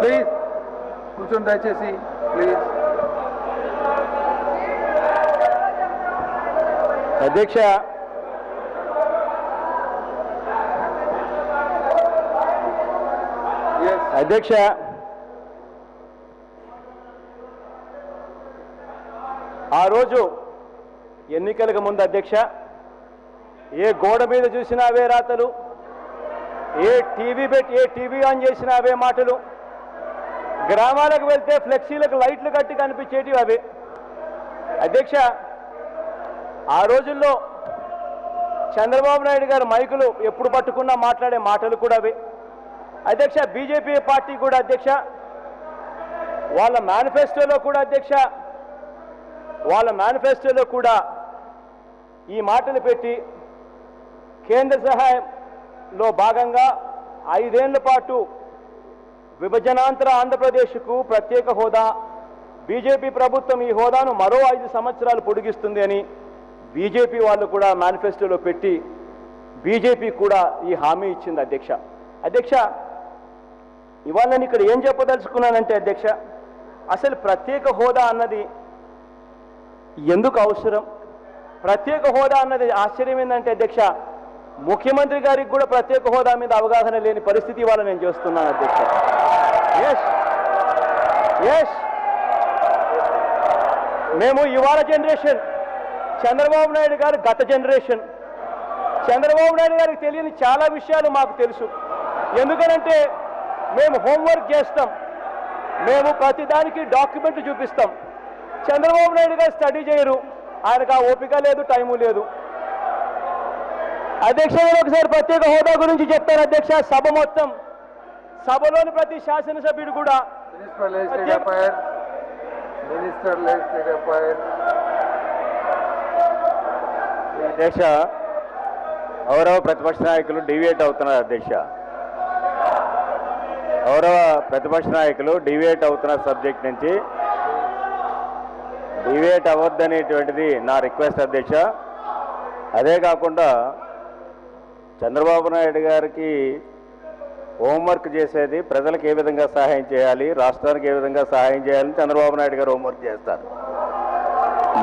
Please కూర్చోండి దయచేసి please. అధ్యక్ష, అధ్యక్ష ఆ రోజు ఎన్నికలకు ముందు అధ్యక్ష ఏ గోడ మీద చూసినా అవే రాతలు, ఏ టీవీ ఆన్ చేసినా అవే మాటలు, గ్రామాలకు వెళ్తే ఫ్లెక్సీలకు లైట్లు కట్టి కనిపించేటివి అవే. అధ్యక్ష, ఆ రోజుల్లో చంద్రబాబు నాయుడు గారు మైకులు ఎప్పుడు పట్టుకున్నా మాట్లాడే మాటలు కూడా అవే. అధ్యక్ష, బీజేపీ పార్టీ కూడా అధ్యక్ష వాళ్ళ మేనిఫెస్టోలో కూడా ఈ మాటలు పెట్టి కేంద్ర సహాయంలో భాగంగా 5 ఏళ్ల పాటు విభజనాంతర ఆంధ్రప్రదేశ్కు ప్రత్యేక హోదా, బీజేపీ ప్రభుత్వం ఈ హోదాను మరో 5 సంవత్సరాలు పొడిగిస్తుంది అని బీజేపీ వాళ్ళు కూడా మేనిఫెస్టోలో పెట్టి బీజేపీ కూడా ఈ హామీ ఇచ్చింది అధ్యక్ష. అధ్యక్ష, ఇవాళ నేను ఇక్కడ ఏం చెప్పదలుచుకున్నానంటే అధ్యక్ష, అసలు ప్రత్యేక హోదా అన్నది ఎందుకు అవసరం? ప్రత్యేక హోదా అన్నది ఆశ్చర్యం ఏంటంటే అధ్యక్ష, ముఖ్యమంత్రి గారికి కూడా ప్రత్యేక హోదా మీద అవగాహన లేని పరిస్థితి ఇవాళ నేను చూస్తున్నాను అధ్యక్ష. ఎస్ మేము ఇవాళ జనరేషన్, చంద్రబాబు నాయుడు గారు గత జనరేషన్. చంద్రబాబు నాయుడు గారికి తెలియని చాలా విషయాలు మాకు తెలుసు. ఎందుకనంటే మేము హోంవర్క్ చేస్తాం, మేము ప్రతిదానికి డాక్యుమెంట్లు చూపిస్తాం. చంద్రబాబు నాయుడు గారు స్టడీ చేయరు, ఆయనకు ఆ ఓపిక లేదు, టైము లేదు. అధ్యక్ష, నేను ఒకసారి ప్రత్యేక హోదా గురించి చెప్తాను అధ్యక్ష. సభ మొత్తం, సభలోని ప్రతి శాసనసభ్యుడు కూడా అధ్యక్ష గౌరవ ప్రతిపక్ష నాయకులు డివియేట్ అవుతున్నారు అధ్యక్ష. గౌరవ ప్రతిపక్ష నాయకులు డివియేట్ అవుతున్న సబ్జెక్ట్ నుంచి డివియేట్ అవ్వద్దనేటువంటిది నా రిక్వెస్ట్ అధ్యక్ష. అదే కాకుండా చంద్రబాబు నాయుడు గారికి హోంవర్క్ చేసేది ప్రజలకు ఏ విధంగా సహాయం చేయాలి, రాష్ట్రానికి ఏ విధంగా సహాయం చేయాలని చంద్రబాబు నాయుడు గారు హోంవర్క్ చేస్తారు.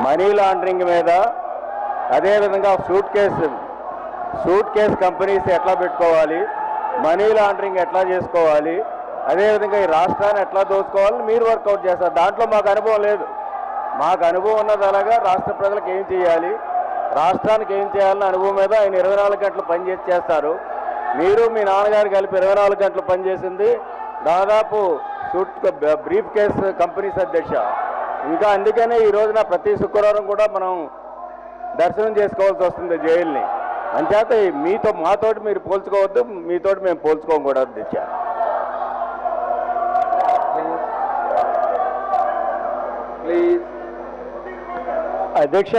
మనీ లాండరింగ్ మీద, అదేవిధంగా సూట్ కేస్ కంపెనీస్ ఎట్లా పెట్టుకోవాలి, మనీ లాండరింగ్ ఎట్లా చేసుకోవాలి, అదేవిధంగా ఈ రాష్ట్రాన్ని ఎట్లా దోచుకోవాలని మీరు వర్కౌట్ చేస్తారు. దాంట్లో మాకు అనుభవం లేదు. మాకు అనుభవం ఉన్నది అలాగా రాష్ట్ర ప్రజలకు ఏం చేయాలి, రాష్ట్రానికి ఏం చేయాలని అనుభవం మీద ఆయన 24 గంటలు పనిచేసి చేస్తారు. మీరు మీ నాన్నగారు కలిపి 24 గంటలు పనిచేసింది దాదాపు బ్రీఫ్ కేస్ కంపెనీస్ అధ్యక్ష. ఇంకా అందుకనే ఈ రోజున ప్రతి శుక్రవారం కూడా మనం దర్శనం చేసుకోవాల్సి వస్తుంది జైల్ని. అంచేత మాతోటి మీరు పోల్చుకోవద్దు, మీతోటి మేము పోల్చుకోం కూడా అధ్యక్ష. అధ్యక్ష,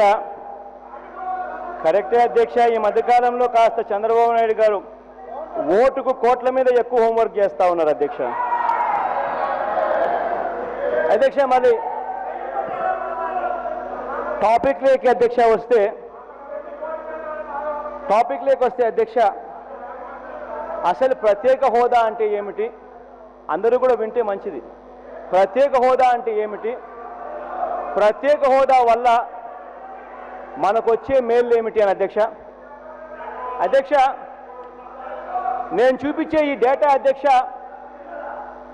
కరెక్టే అధ్యక్ష. ఈ మధ్యకాలంలో కాస్త చంద్రబాబు నాయుడు గారు ఓటుకు కోట్ల మీద ఎక్కువ హోంవర్క్ చేస్తా ఉన్నారు అధ్యక్ష. అధ్యక్ష, మరి టాపిక్ లేకి వస్తే అధ్యక్ష, అసలు ప్రత్యేక హోదా అంటే ఏమిటి? అందరూ కూడా వింటే మంచిది. ప్రత్యేక హోదా అంటే ఏమిటి? ప్రత్యేక హోదా వల్ల మనకొచ్చే మేలు ఏమిటి అని అధ్యక్ష. అధ్యక్ష, నేను చూపించే ఈ డేటా అధ్యక్ష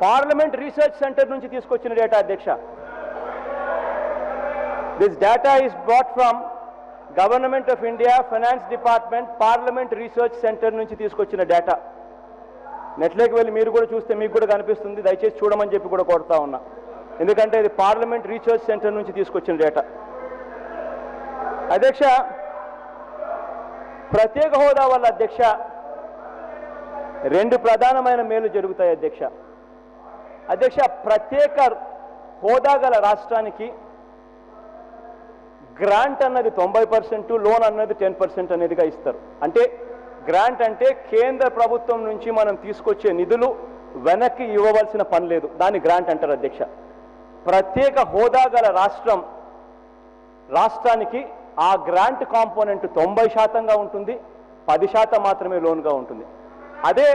పార్లమెంట్ రీసెర్చ్ సెంటర్ నుంచి తీసుకొచ్చిన డేటా అధ్యక్ష. This data is brought from government of India finance department parliament research centre నుంచి తీసుకొచ్చిన డేటా. నెట్లోకి వెళ్ళి మీరు కూడా చూస్తే మీకు కూడా కనిపిస్తుంది. దయచేసి చూడమని చెప్పి కూడా కోరుతా ఉన్నా, ఎందుకంటే ఇది పార్లమెంట్ రీసెర్చ్ సెంటర్ నుంచి తీసుకొచ్చిన డేటా. అధ్యక్ష, ప్రత్యేక హోదా వల్ల అధ్యక్ష 2 ప్రధానమైన మేలు జరుగుతాయి అధ్యక్ష. అధ్యక్ష, ప్రత్యేక హోదా గల రాష్ట్రానికి గ్రాంట్ అన్నది 90%, లోన్ అన్నది 10% అనేదిగా ఇస్తారు. అంటే గ్రాంట్ అంటే కేంద్ర ప్రభుత్వం నుంచి మనం తీసుకొచ్చే నిధులు వెనక్కి ఇవ్వవలసిన పని లేదు, దాన్ని గ్రాంట్ అంటారు అధ్యక్ష. ప్రత్యేక హోదా గల రాష్ట్రానికి ఆ గ్రాంట్ కాంపోనెంట్ 90%గా ఉంటుంది, 10% మాత్రమే లోన్గా ఉంటుంది. అదే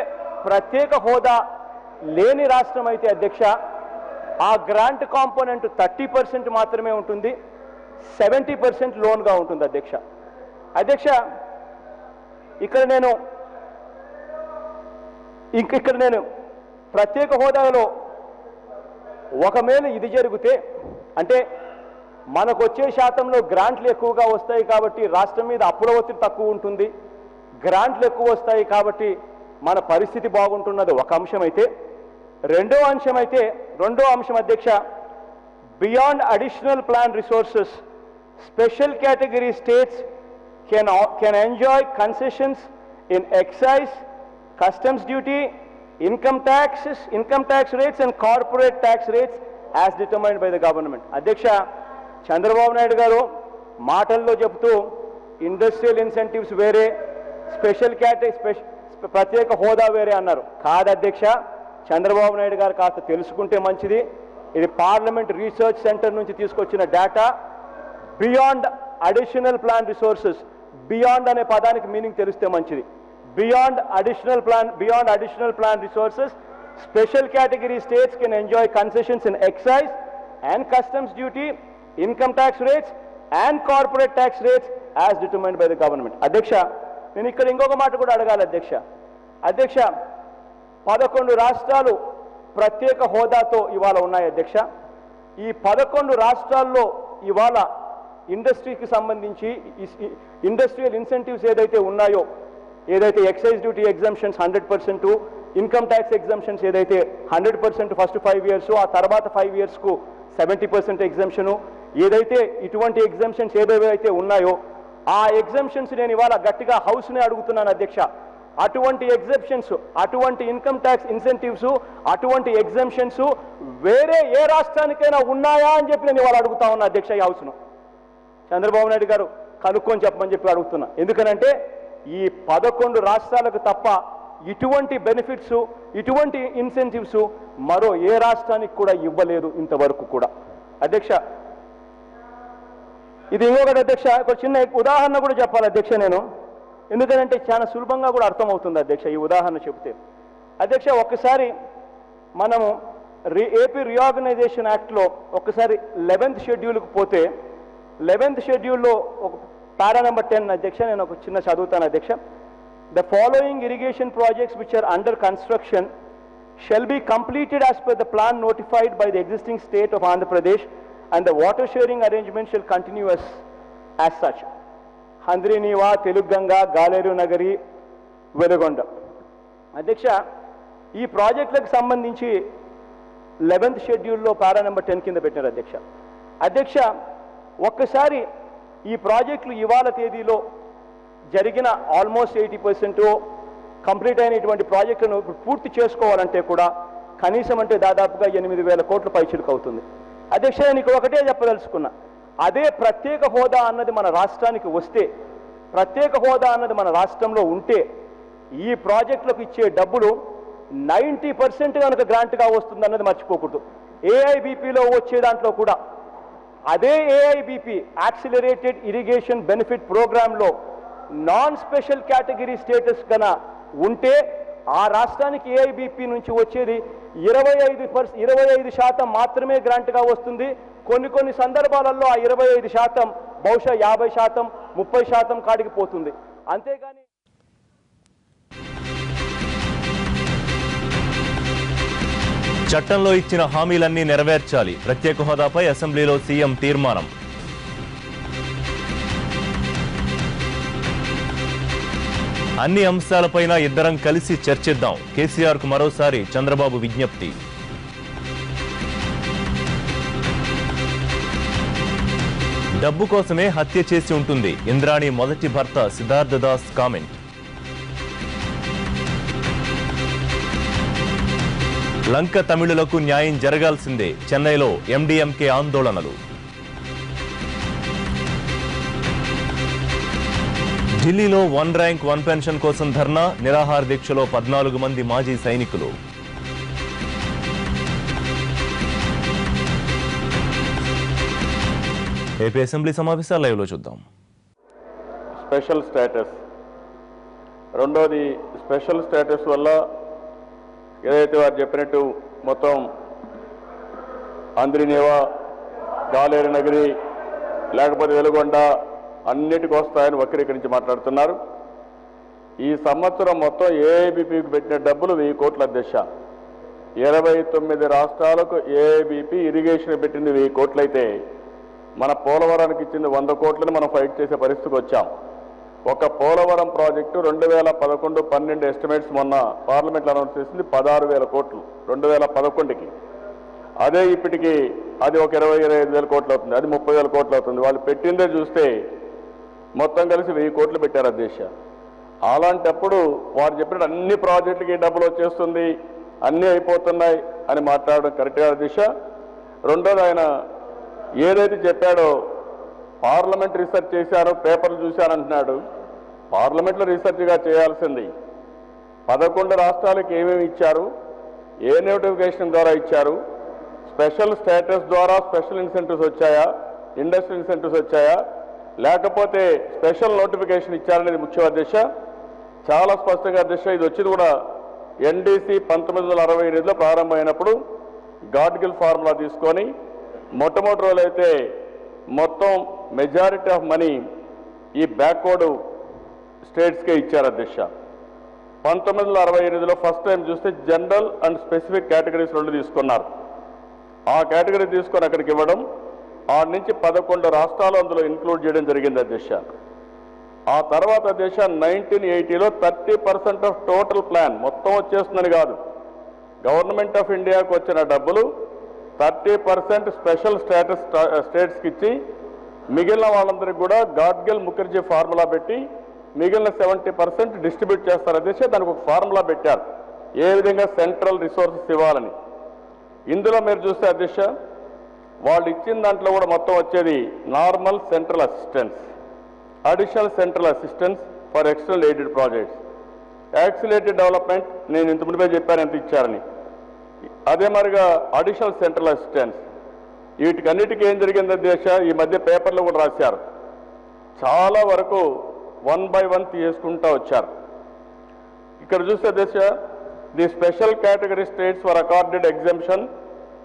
ప్రత్యేక హోదా లేని రాష్ట్రం అయితే అధ్యక్ష ఆ గ్రాంట్ కాంపోనెంట్ 30% మాత్రమే ఉంటుంది, 70% లోన్గా ఉంటుంది అధ్యక్ష. అధ్యక్ష ఇక్కడ నేను ప్రత్యేక హోదాలో ఒకవేళ ఇది జరిగితే అంటే మనకు వచ్చే శాతంలో గ్రాంట్లు ఎక్కువగా వస్తాయి కాబట్టి రాష్ట్రం మీద అప్పుల ఒత్తిడి తక్కువ ఉంటుంది, గ్రాంట్లు ఎక్కువ వస్తాయి కాబట్టి మన పరిస్థితి బాగుంటున్నది ఒక అంశం అయితే, రెండో అంశం అధ్యక్ష beyond additional plan resources special category states can enjoy concessions in excise, customs duty, income tax rates and corporate tax rates as determined by the government. అధ్యక్ష చంద్రబాబు నాయుడు గారు మాటల్లో చెప్తూ ఇండస్ట్రియల్ ఇన్సెంటివ్స్ వేరే, స్పెషల్ ప్రత్యేక హోదా వేరే అన్నారు. కాదు అధ్యక్ష, చంద్రబాబు నాయుడు గారు కాస్త తెలుసుకుంటే మంచిది. ఇది పార్లమెంట్ రీసెర్చ్ సెంటర్ నుంచి తీసుకొచ్చిన data. Beyond additional plan resources, beyond అనే పదానికి మీనింగ్ తెలిస్తే మంచిది. Beyond additional plan resources, special category states can enjoy concessions in excise and customs duty, income tax rates and corporate tax rates as determined by the government. అధ్యక్ష నేను ఇక్కడ ఇంకొక మాట కూడా అడగాలి అధ్యక్ష. 11 రాష్ట్రాలు ప్రత్యేక హోదాతో ఇవాళ ఉన్నాయి అధ్యక్ష. ఈ 11 రాష్ట్రాల్లో ఇవాళ ఇండస్ట్రీకి సంబంధించి ఇండస్ట్రియల్ ఇన్సెంటివ్స్ ఏదైతే ఉన్నాయో, ఏదైతే excise duty exemptions 100%, income tax exemptions ఏదైతే 100% ఫస్ట్ 5 years, ఆ తర్వాత 5 yearsకు 70% ఎగ్జంప్షను, ఏదైతే ఇటువంటి ఎగ్జంప్షన్స్ ఏవైతే ఉన్నాయో ఆ ఎగ్జంప్షన్స్ నేను ఇవాళ గట్టిగా హౌస్నే అడుగుతున్నాను అధ్యక్ష. అటువంటి ఎగ్జంప్షన్స్, అటువంటి ఇన్కమ్ ట్యాక్స్ ఇన్సెంటివ్స్, అటువంటి ఎగ్జంప్షన్స్ వేరే ఏ రాష్ట్రానికైనా ఉన్నాయా అని చెప్పి నేను ఇవాళ అడుగుతా ఉన్నా అధ్యక్ష. ఈ హౌస్ను చంద్రబాబు నాయుడు గారు కనుక్కొని చెప్పమని చెప్పి అడుగుతున్నా. ఎందుకనంటే ఈ 11 రాష్ట్రాలకు తప్ప ఇటువంటి బెనిఫిట్స్, ఇటువంటి ఇన్సెంటివ్స్ మరో ఏ రాష్ట్రానికి కూడా ఇవ్వలేదు ఇంతవరకు కూడా అధ్యక్ష. ఇది ఇంకొకటి అధ్యక్ష, ఒక చిన్న ఉదాహరణ కూడా చెప్పాలి అధ్యక్ష నేను, ఎందుకంటే చాలా సులభంగా కూడా అర్థమవుతుంది అధ్యక్ష ఈ ఉదాహరణ చెప్తే. అధ్యక్ష ఒక్కసారి మనము ఏపీ రీఆర్గనైజేషన్ యాక్ట్లో ఒక్కసారి 11th షెడ్యూల్కి పోతే 11th షెడ్యూల్లో ఒక పారా నెంబర్ 10 అధ్యక్ష నేను ఒక చిన్న చదువుతాను అధ్యక్ష. The following irrigation projects which are under construction shall be completed as per the plan notified by the existing state of Andhra Pradesh and the water sharing arrangement shall continue as such. Handriniva, Teluganga, Galeru Nagari, Velugonda. అధ్యక్ష ఈ ప్రాజెక్టులకు సంబంధించి 11th షెడ్యూల్లో పారా number 10 కింద పెట్టారు అధ్యక్ష. అధ్యక్ష ఒక్కసారి ఈ ప్రాజెక్టులు ఇవాళ తేదీలో జరిగిన ఆల్మోస్ట్ 80% కంప్లీట్ అయినటువంటి ప్రాజెక్టును పూర్తి చేసుకోవాలంటే కూడా కనీసం అంటే దాదాపుగా 8,000 కోట్ల పైచిలుకు అవుతుంది అధ్యక్ష. నేను ఇక్కడ ఒకటే చెప్పదలుచుకున్నా, అదే ప్రత్యేక హోదా అన్నది మన రాష్ట్రానికి వస్తే, ప్రత్యేక హోదా అన్నది మన రాష్ట్రంలో ఉంటే ఈ ప్రాజెక్టులకు ఇచ్చే డబ్బులు 90% కనుక గ్రాంట్గా వస్తుంది అన్నది మర్చిపోకూడదు. ఏఐబిపిలో వచ్చే దాంట్లో కూడా అదే ఏఐబిపి యాక్సిలరేటెడ్ ఇరిగేషన్ బెనిఫిట్ ప్రోగ్రాంలో నాన్ స్పెషల్ కేటగిరీ స్టేటస్ కన ఉంటే ఆ రాష్ట్రానికి ఏఐబిపి నుంచి వచ్చేది 25% మాత్రమే గ్రాంట్గా వస్తుంది. కొన్ని సందర్భాలలో ఆ 25% బహుశా 50%, 30% కాడికి పోతుంది. అంతేగాని చట్టంలో ఇచ్చిన హామీలన్నీ నెరవేర్చాలి. ప్రత్యేక హోదాపై అసెంబ్లీలో సీఎం తీర్మానం. అన్ని అంశాలపైన ఇద్దరం కలిసి చర్చిద్దాం. కేసీఆర్కు మరోసారి చంద్రబాబు విజ్ఞప్తి. డబ్బు కోసమే హత్య చేసి ఉంటుంది ఇంద్రాణి మొదటి భర్త సిద్ధార్థ దాస్ కామెంట్. లంక తమిళులకు న్యాయం జరగాల్సిందే, చెన్నైలో ఎండీఎంకే ఆందోళనలు. ఢిల్లీలో 1 ర్యాంక్ 1 పెన్షన్ కోసం ధర్నా, నిరాహార దీక్షలో 14 మంది మాజీ సైనికులు. ఏపీ అసెంబ్లీ సమావేశాలు లైవ్లో చూద్దాం. స్పెషల్ స్టేటస్, రెండోది స్పెషల్ స్టేటస్ వల్ల ఏదైతే వారు చెప్పినట్టు మొత్తం అంద్రినేవా, గాలేరు నగరి, లేకపోతే వెలుగొండ అన్నిటికి వస్తాయని వక్రీకరించి మాట్లాడుతున్నారు. ఈ సంవత్సరం మొత్తం ఏఐబిపికి పెట్టిన డబ్బులు 1000 కోట్ల అధ్యక్ష. 29 రాష్ట్రాలకు ఏఐబిపి ఇరిగేషన్ పెట్టింది 1000 కోట్లయితే మన పోలవరానికి ఇచ్చింది 100 కోట్లని మనం ఫైట్ చేసే పరిస్థితికి వచ్చాం. ఒక పోలవరం ప్రాజెక్టు 2011-12 ఎస్టిమేట్స్ మొన్న పార్లమెంట్లో అనౌన్స్ చేసింది 16,000 కోట్లు 2011కి. అదే ఇప్పటికి అది ఒక 20-25,000 కోట్లు అవుతుంది, అది 30,000 కోట్లు అవుతుంది. వాళ్ళు పెట్టిందే చూస్తే మొత్తం కలిసి 1000 కోట్లు పెట్టారు అధ్యక్ష. అలాంటప్పుడు వారు చెప్పిన అన్ని ప్రాజెక్టులకి డబ్బులు వచ్చేస్తుంది, అన్నీ అయిపోతున్నాయి అని మాట్లాడడం కరెక్ట్గా అధ్యక్ష. రెండోది ఆయన ఏదైతే చెప్పాడో పార్లమెంట్ రీసెర్చ్ చేశారో పేపర్లు చూశారంటున్నాడు. పార్లమెంట్లో రీసెర్చ్గా చేయాల్సింది 11 రాష్ట్రాలకు ఏమేమి ఇచ్చారు, ఏ నోటిఫికేషన్ ద్వారా ఇచ్చారు, స్పెషల్ స్టేటస్ ద్వారా స్పెషల్ ఇన్సెంటివ్స్ వచ్చాయా, ఇండస్ట్రియల్ ఇన్సెంటివ్స్ వచ్చాయా, లేకపోతే స్పెషల్ నోటిఫికేషన్ ఇచ్చారనేది ముఖ్య అధ్యక్ష. చాలా స్పష్టంగా అధ్యక్ష ఇది వచ్చింది కూడా ఎన్డీసీ 1968లో ప్రారంభమైనప్పుడు గాడ్గిల్ ఫార్ములా తీసుకొని మొట్టమొదటి రోజులైతే మొత్తం మెజారిటీ ఆఫ్ మనీ ఈ బ్యాక్వర్డ్ స్టేట్స్కే ఇచ్చారు అధ్యక్ష. 1968లో ఫస్ట్ టైం చూస్తే జనరల్ అండ్ స్పెసిఫిక్ కేటగిరీస్ 2 తీసుకున్నారు. ఆ కేటగిరీ తీసుకొని అక్కడికి ఇవ్వడం, ఆ నుంచి 11 రాష్ట్రాలు అందులో ఇన్క్లూడ్ చేయడం జరిగింది అధ్యక్ష. ఆ తర్వాత అధ్యక్ష 1980లో 30% ఆఫ్ టోటల్ ప్లాన్ మొత్తం వచ్చేస్తుందని కాదు, గవర్నమెంట్ ఆఫ్ ఇండియాకు వచ్చిన డబ్బులు 30% స్పెషల్ స్టేటస్ స్టేట్స్కి ఇచ్చి మిగిలిన వాళ్ళందరికీ కూడా గాడ్గిల్ ముఖర్జీ ఫార్ములా పెట్టి మిగిలిన 70% డిస్ట్రిబ్యూట్ చేస్తారు అధ్యక్ష. దానికి ఒక ఫార్ములా పెట్టారు ఏ విధంగా సెంట్రల్ రిసోర్సెస్ ఇవ్వాలని. ఇందులో మీరు చూస్తే అధ్యక్ష వాళ్ళు ఇచ్చిన దాంట్లో కూడా మొత్తం వచ్చేది normal central assistance, additional central assistance for external aided projects, accelerated development నేను ఇంత ముందుపై చెప్పాను ఎంత ఇచ్చారని, అదే మరిగా అడిషనల్ సెంట్రల్ అసిస్టెన్స్. వీటికన్నిటికీ ఏం జరిగింది అధ్యక్ష ఈ మధ్య పేపర్లో కూడా రాశారు, చాలా వరకు 1 by 1 తీసుకుంటూ వచ్చారు. ఇక్కడ చూస్తే అధ్యక్ష the special category states for accorded exemption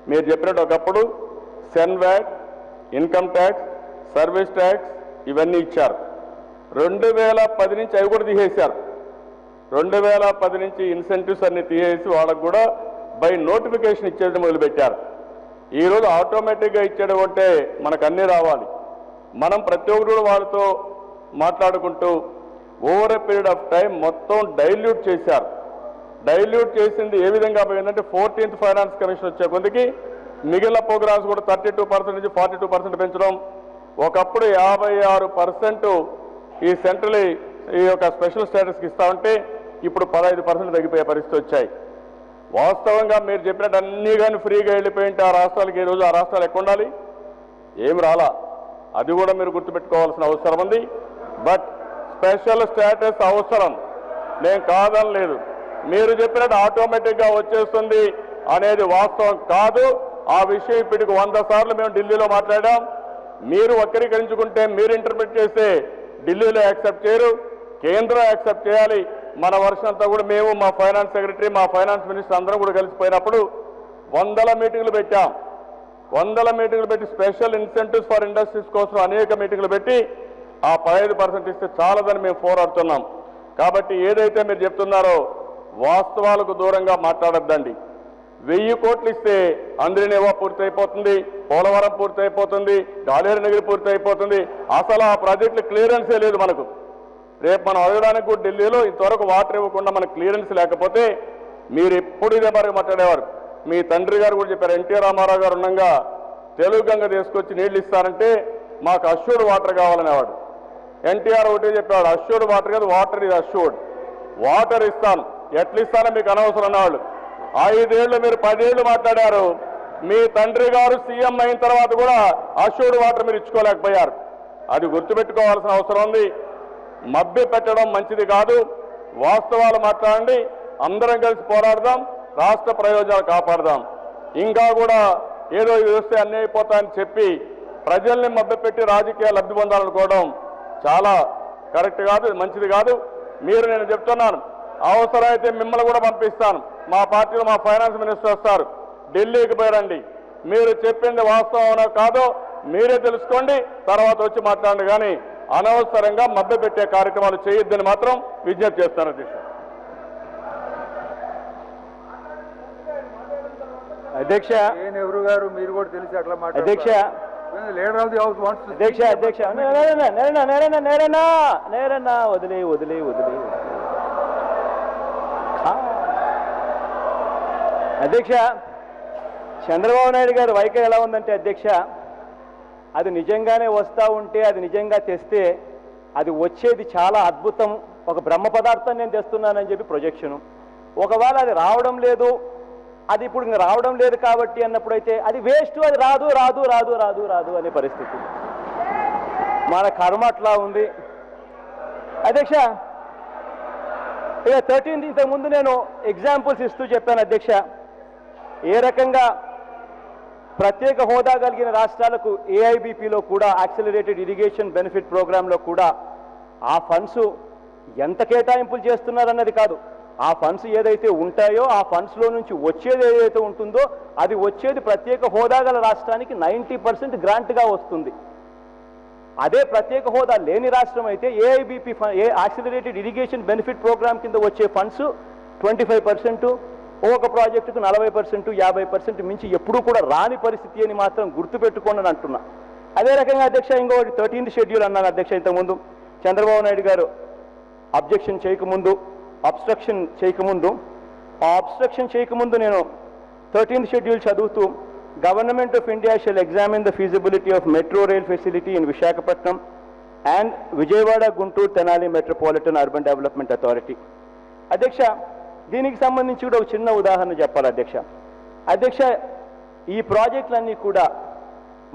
మీరు చెప్పినట్టు ఒకప్పుడు CENVAT, income tax, service tax ఇవన్నీ ఇచ్చారు. 2010 నుంచి అవి కూడా తీసేశారు. 2010 నుంచి ఇన్సెంటివ్స్ అన్ని తీసేసి వాళ్ళకు కూడా బై నోటిఫికేషన్ ఇచ్చేది మొదలుపెట్టారు. ఈరోజు ఆటోమేటిక్గా ఇచ్చేయడం అంటే మనకు అన్నీ రావాలి. మనం ప్రతి ఒక్కరు వాళ్ళతో మాట్లాడుకుంటూ over a period of time మొత్తం డైల్యూట్ చేశారు. డైల్యూట్ చేసింది ఏ విధంగా పోయిందంటే 14th ఫైనాన్స్ కమిషన్ వచ్చే కొద్దికి మిగిలిన ప్రోగ్రామ్స్ కూడా 32% నుంచి 42% పెంచడం. ఒకప్పుడు 56% ఈ సెంట్రల్ ఈ యొక్క స్పెషల్ స్టేటస్కి ఇస్తా ఉంటే ఇప్పుడు 15% తగ్గిపోయే పరిస్థితి వచ్చాయి. వాస్తవంగా మీరు చెప్పినట్టు అన్నీ కానీ ఫ్రీగా వెళ్ళిపోయి ఉంటే ఆ రాష్ట్రాలకి ఈరోజు ఆ రాష్ట్రాలు ఎక్కడ ఉండాలి, ఏం రాలా. అది కూడా మీరు గుర్తుపెట్టుకోవాల్సిన అవసరం ఉంది. బట్ స్పెషల్ స్టేటస్ అవసరం, నేను కాదని లేదు. మీరు చెప్పినట్టు ఆటోమేటిక్గా వచ్చేస్తుంది అనేది వాస్తవం కాదు. ఆ విషయం ఇప్పటికి 100 సార్లు మేము ఢిల్లీలో మాట్లాడాం. మీరు వక్రీకరించుకుంటే మీరు ఇంటర్ప్రిట్ చేస్తే ఢిల్లీలో యాక్సెప్ట్ చేయరు, కేంద్రం యాక్సెప్ట్ చేయాలి. మన వర్షం అంతా కూడా మేము మా ఫైనాన్స్ సెక్రటరీ మా ఫైనాన్స్ మినిస్టర్ అందరం కూడా కలిసిపోయినప్పుడు 100 మీటింగ్లు పెట్టాం. 100 మీటింగ్లు పెట్టి స్పెషల్ ఇన్సెంటివ్స్ ఫర్ ఇండస్ట్రీస్ కోసం అనేక మీటింగ్లు పెట్టి ఆ 15% ఇస్తే చాలదని మేము పోరాడుతున్నాం. కాబట్టి ఏదైతే మీరు చెప్తున్నారో వాస్తవాలకు దూరంగా మాట్లాడొద్దండి. 1000 కోట్లు ఇస్తే అంద్రినేవా పూర్తయిపోతుంది, పోలవరం పూర్తయిపోతుంది, గాలేరు నగరి పూర్తయిపోతుంది. అసలు ఆ ప్రాజెక్టులు క్లియరెన్సే లేదు మనకు. రేపు మనం అడగడానికి కూడా ఢిల్లీలో ఇంతవరకు వాటర్ ఇవ్వకుండా మనకు క్లియరెన్స్ లేకపోతే మీరు ఎప్పుడు ఇదే మరి మాట్లాడేవారు. మీ తండ్రి గారు కూడా చెప్పారు, ఎన్టీ రామారావు గారు ఉండగా తెలుగు గంగ తీసుకొచ్చి నీళ్లు ఇస్తారంటే మాకు అష్యూర్డ్ వాటర్ కావాలనేవాడు. ఎన్టీఆర్ ఒకటే చెప్పాడు, అష్యూర్డ్ వాటర్ కాదు వాటర్ ఇది అష్యూర్డ్, వాటర్ ఇస్తాను, ఎట్లా ఇస్తానో మీకు అనవసరం అన్నవాళ్ళు. 5 ఏళ్ళు మీరు 10 ఏళ్ళు మాట్లాడారు. మీ తండ్రి గారు సీఎం అయిన తర్వాత కూడా అష్యూర్డ్ వాటర్ మీరు ఇచ్చుకోలేకపోయారు. అది గుర్తుపెట్టుకోవాల్సిన అవసరం ఉంది. మభ్య పెట్టడం మంచిది కాదు. వాస్తవాలు మాట్లాడండి, అందరం కలిసి పోరాడదాం, రాష్ట్ర ప్రయోజనాలు కాపాడదాం. ఇంకా కూడా ఏదో ఇది వస్తే అన్నీ అయిపోతాయని చెప్పి ప్రజల్ని మభ్యపెట్టి రాజకీయ లబ్ధి పొందాలనుకోవడం చాలా కరెక్ట్ కాదు, మంచిది కాదు. మీరు నేను చెప్తున్నాను, అవసరమైతే మిమ్మల్ని కూడా పంపిస్తాను. మా పార్టీలో మా ఫైనాన్స్ మినిస్టర్ వస్తారు, ఢిల్లీకి పోయిరండి. మీరు చెప్పింది వాస్తవమో కాదో మీరే తెలుసుకోండి, తర్వాత వచ్చి మాట్లాడండి. కానీ అనవసరంగా మభ్యపెట్టే కార్యక్రమాలు చేయొద్దని మాత్రం విజ్ఞప్తి చేస్తాను అధ్యక్ష. అధ్యక్ష నెహ్రూ గారు మీరు కూడా తెలిసి అట్లా అధ్యక్ష leader of the house wants అధ్యక్ష అధ్యక్ష నేరన్నా వదిలే వదిలే వదిలే అధ్యక్ష, చంద్రబాబు నాయుడు గారి వైఖరి ఎలా ఉందంటే అధ్యక్ష, అది నిజంగానే వస్తూ ఉంటే, అది నిజంగా తెస్తే అది వచ్చేది చాలా అద్భుతం, ఒక బ్రహ్మ పదార్థం నేను తెస్తున్నానని చెప్పి ప్రొజెక్షను. ఒకవేళ అది రావడం లేదు, అది ఇప్పుడు ఇంకా రావడం లేదు కాబట్టి అన్నప్పుడైతే అది వేస్ట్, అది రాదు రాదు రాదు రాదు రాదు అనే పరిస్థితి. మన కర్మ అట్లా ఉంది అధ్యక్ష. ఇక 13 ఇంతకుముందు నేను ఎగ్జాంపుల్స్ ఇస్తూ చెప్పాను అధ్యక్ష, ఏ రకంగా ప్రత్యేక హోదా కలిగిన రాష్ట్రాలకు ఏఐబిపిలో కూడా యాక్సిలరేటెడ్ ఇరిగేషన్ బెనిఫిట్ ప్రోగ్రాంలో కూడా ఆ ఫండ్స్ ఎంత కేటాయింపులు చేస్తున్నారన్నది కాదు, ఆ ఫండ్స్ ఏదైతే ఉంటాయో ఆ ఫండ్స్లో నుంచి వచ్చేది ఏదైతే ఉంటుందో అది వచ్చేది ప్రత్యేక హోదా గల రాష్ట్రానికి 90% గ్రాంట్గా వస్తుంది. అదే ప్రత్యేక హోదా లేని రాష్ట్రం అయితే AIBP accelerated irrigation benefit programme కింద వచ్చే ఫండ్స్ 25%, ఒక ప్రాజెక్టుకు 40%, 50% మించి ఎప్పుడూ కూడా రాని పరిస్థితి అని మాత్రం గుర్తుపెట్టుకోండి అని అంటున్నా. అదే రకంగా అధ్యక్ష ఇంకొకటి 13th షెడ్యూల్ అన్నాను అధ్యక్ష. ఇంతకుముందు చంద్రబాబు నాయుడు గారు అబ్జెక్షన్ చేయకముందు, అబ్స్ట్రక్షన్ చేయకముందు నేను 13th షెడ్యూల్ చదువుతూ, government of India shell examine the feasibility of metro rail facility in Visakhapatnam and Vijayawada Guntur Tenali metropolitan urban development authority. అధ్యక్ష, దీనికి సంబంధించి కూడా ఒక చిన్న ఉదాహరణ చెప్పాలి అధ్యక్ష. అధ్యక్ష, ఈ ప్రాజెక్టులన్నీ కూడా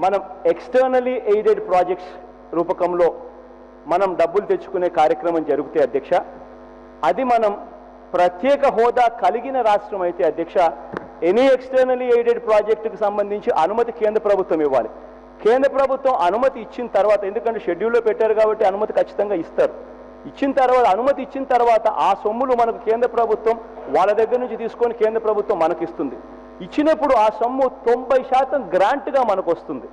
మనం ఎక్స్టర్నలీ ఎయిడెడ్ ప్రాజెక్ట్స్ రూపకంలో మనం డబ్బులు తెచ్చుకునే కార్యక్రమం జరిగితే అధ్యక్ష, అది మనం ప్రత్యేక హోదా కలిగిన రాష్ట్రం అయితే అధ్యక్ష, ఎనీ ఎక్స్టర్నలీ ఎయిడెడ్ ప్రాజెక్టుకు సంబంధించి అనుమతి కేంద్ర ప్రభుత్వం ఇవ్వాలి. కేంద్ర ప్రభుత్వం అనుమతి ఇచ్చిన తర్వాత, ఎందుకంటే షెడ్యూల్లో పెట్టారు కాబట్టి అనుమతి ఖచ్చితంగా ఇస్తారు, ఇచ్చిన తర్వాత అనుమతి ఇచ్చిన తర్వాత ఆ సొమ్ములు మనకు కేంద్ర ప్రభుత్వం వాళ్ళ దగ్గర నుంచి తీసుకొని కేంద్ర ప్రభుత్వం మనకి ఇస్తుంది. ఇచ్చినప్పుడు ఆ సొమ్ము 90% గ్రాంట్గా మనకు వస్తుంది.